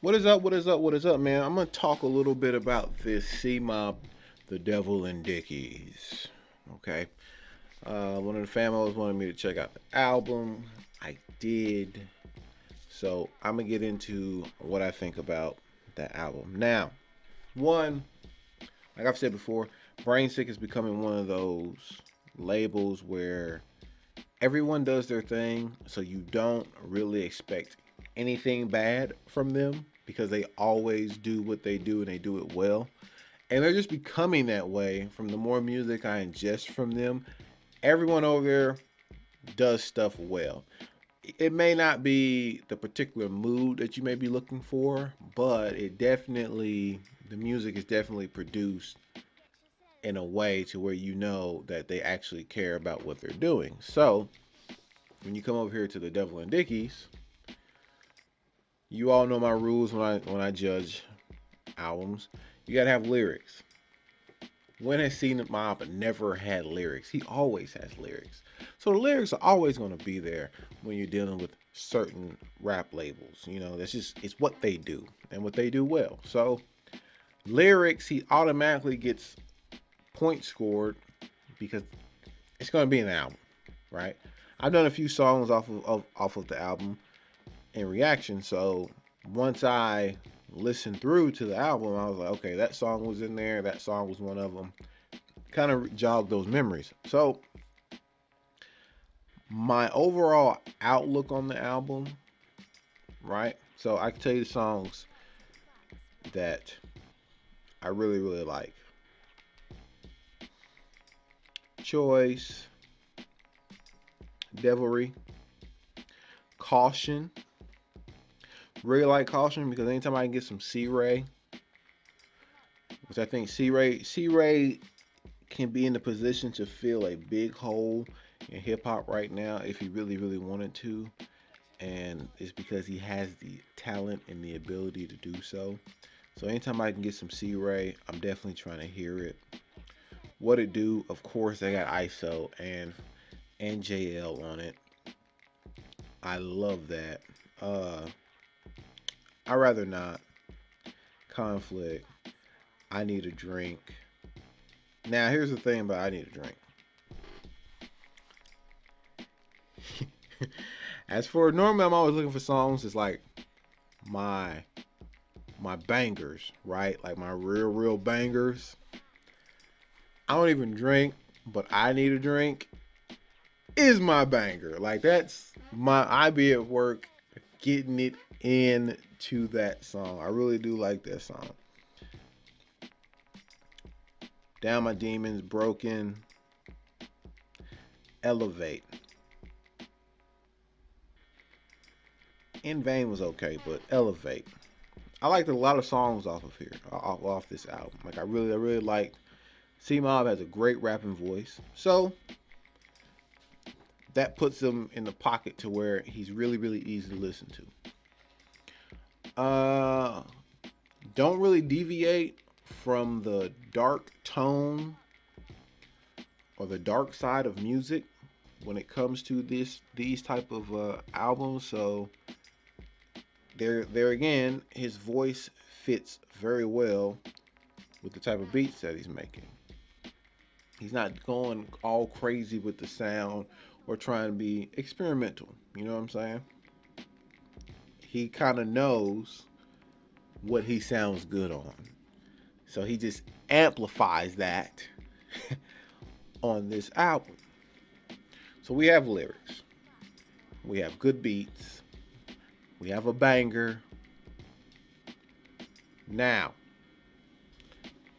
What is up? What is up? What is up, man? I'm gonna talk a little bit about this C Mob, The Devil and Dickies. Okay. One of the family wanted me to check out the album. I did. So I'm gonna get into what I think about that album. Now, one, like I've said before, Brain Sick is becoming one of those labels where everyone does their thing, so you don't really expect anything bad from them because they always do what they do and they do it well. And they're just becoming that way from the more music I ingest from them. Everyone over there does stuff well. It may not be the particular mood that you may be looking for, but the music is definitely produced in a way to where you know that they actually care about what they're doing. So, when you come over here to the Devil and Dickies, you all know my rules when I judge albums. You gotta have lyrics. When has seen Mob never had lyrics? He always has lyrics. So the lyrics are always gonna be there when you're dealing with certain rap labels. You know, it's what they do and what they do well. So lyrics, he automatically gets points scored because it's gonna be an album, right? I've done a few songs off of the album in reaction. So once I listened through to the album, I was like, okay, that song was in there. That song was one of them. Kind of jogged those memories. So my overall outlook on the album, right? So I can tell you the songs that I really, really like. Choice, Devilry, Caution. Really like Caution because anytime I can get some C-Ray, which I think C-Ray can be in the position to fill a big hole in hip hop right now if he really, really wanted to. And it's because he has the talent and the ability to do so. So anytime I can get some C-Ray, I'm definitely trying to hear it. What it do? Of course, they got ISO and JL on it. I love that. I rather not. Conflict. I need a drink. Now here's the thing about I need a drink. As for normally, I'm always looking for songs. It's like my my bangers, right? Like my real bangers. I don't even drink, but I need a drink is my banger. Like that's my I be at work getting it into that song. I really do like that song. Down My Demons, Broken, Elevate. In Vain was okay, but Elevate. I liked a lot of songs off of here, off this album. Like I really like. C Mob has a great rapping voice, so that puts him in the pocket to where he's really, really easy to listen to. Don't really deviate from the dark tone or the dark side of music when it comes to these type of albums. So there again, his voice fits very well with the type of beats that he's making. He's not going all crazy with the sound or trying to be experimental. You know what I'm saying? He kind of knows what he sounds good on. So he just amplifies that on this album. So we have lyrics, we have good beats, we have a banger. Now,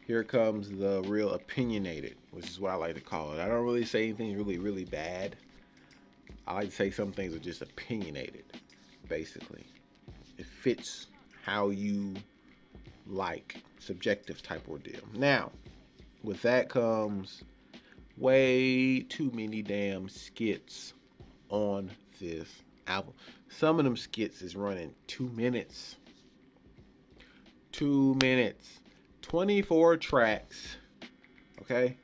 here comes the real opinionated, which is what I like to call it. I don't really say anything really, really bad. I like to say some things are just opinionated, basically. It fits how you like, subjective type ordeal. Now, with that comes way too many damn skits on this album. Some of them skits is running 2 minutes. 2 minutes. 24 tracks. Okay?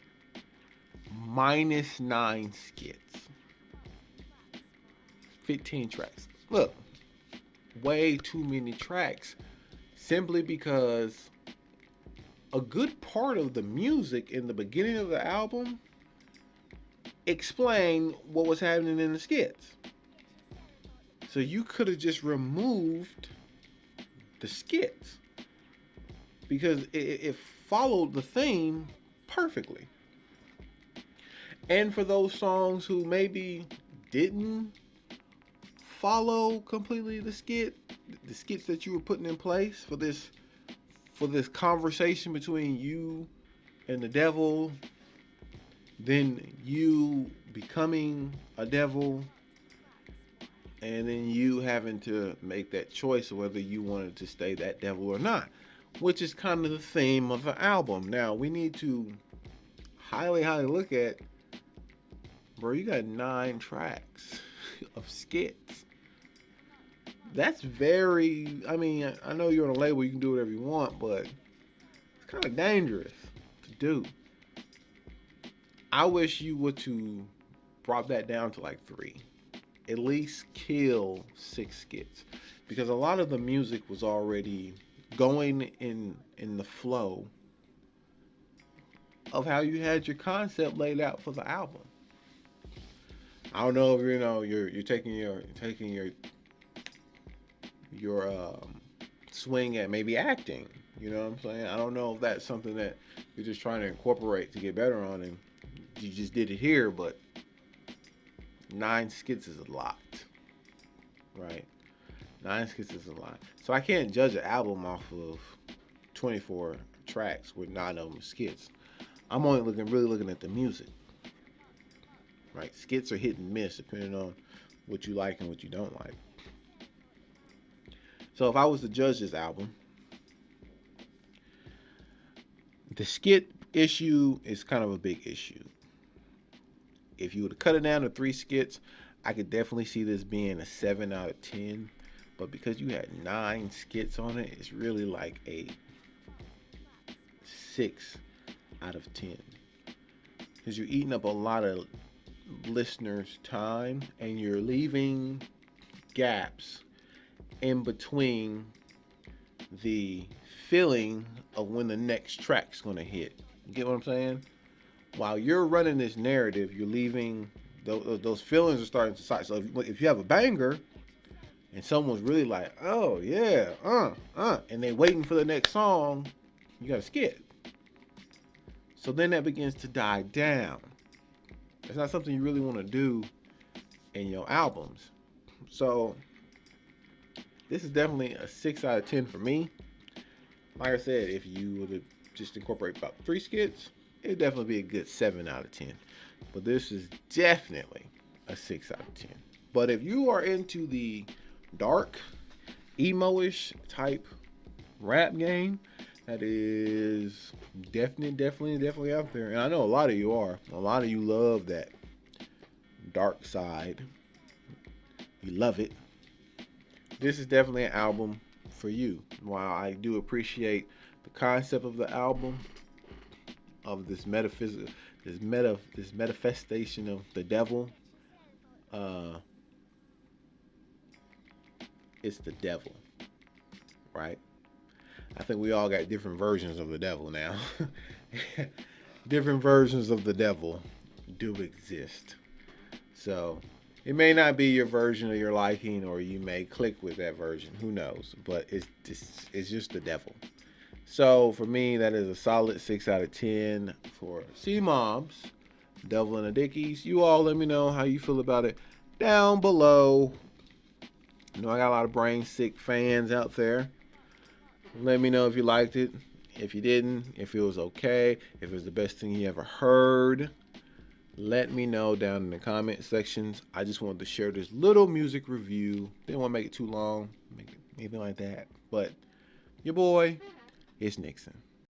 Minus 9 skits. 15 tracks. Look, way too many tracks simply because a good part of the music in the beginning of the album explained what was happening in the skits. So you could have just removed the skits because it followed the theme perfectly. And for those songs who maybe didn't follow completely the skits that you were putting in place for this conversation between you and the devil, then you becoming a devil, and then you having to make that choice of whether you wanted to stay that devil or not, which is kind of the theme of the album. Now we need to highly look at, bro, you got 9 tracks of skits. That's very, I mean, I know you're on a label, you can do whatever you want, but it's kind of dangerous to do. I wish you would to brought that down to like 3. At least kill 6 skits, because a lot of the music was already going in the flow of how you had your concept laid out for the album. I don't know if you're taking your swing at maybe acting. You know what I'm saying? I don't know if that's something that you're just trying to incorporate to get better on, and you just did it here, but 9 skits is a lot, right? 9 skits is a lot. So I can't judge an album off of 24 tracks with 9 of them skits. I'm only really looking at the music, right? Skits are hit and miss depending on what you like and what you don't like. So if I was to judge this album, the skit issue is kind of a big issue. If you were to cut it down to 3 skits, I could definitely see this being a 7 out of 10. But because you had 9 skits on it, it's really like a 6 out of 10. Because you're eating up a lot of listeners' time and you're leaving gaps in between the feeling of when the next track's going to hit. You get what I'm saying? While you're running this narrative, you're leaving those feelings are starting to start. So if you have a banger and someone's really like, oh yeah, and they're waiting for the next song, you got to skip. So then that begins to die down. It's not something you really want to do in your albums. So this is definitely a 6 out of 10 for me. Like I said, if you were to just incorporate about 3 skits, it'd definitely be a good 7 out of 10. But this is definitely a 6 out of 10. But if you are into the dark, emo-ish type rap game, that is definitely out there. And I know a lot of you are. A lot of you love that dark side. You love it. This is definitely an album for you. While I do appreciate the concept of the album, of this metaphysical, this manifestation of the devil, it's the devil, right? I think we all got different versions of the devil now. Different versions of the devil do exist. So it may not be your version of your liking, or you may click with that version. Who knows? But it's just the devil. So for me, that is a solid 6 out of 10 for C-Mob's Devil and the Dickies. You all let me know how you feel about it down below. I know I got a lot of brain sick fans out there. Let me know if you liked it, if you didn't, if it was okay, if it was the best thing you ever heard. Let me know down in the comment sections. I just wanted to share this little music review. Didn't want to make it too long, anything like that. But your boy, it's Nixon.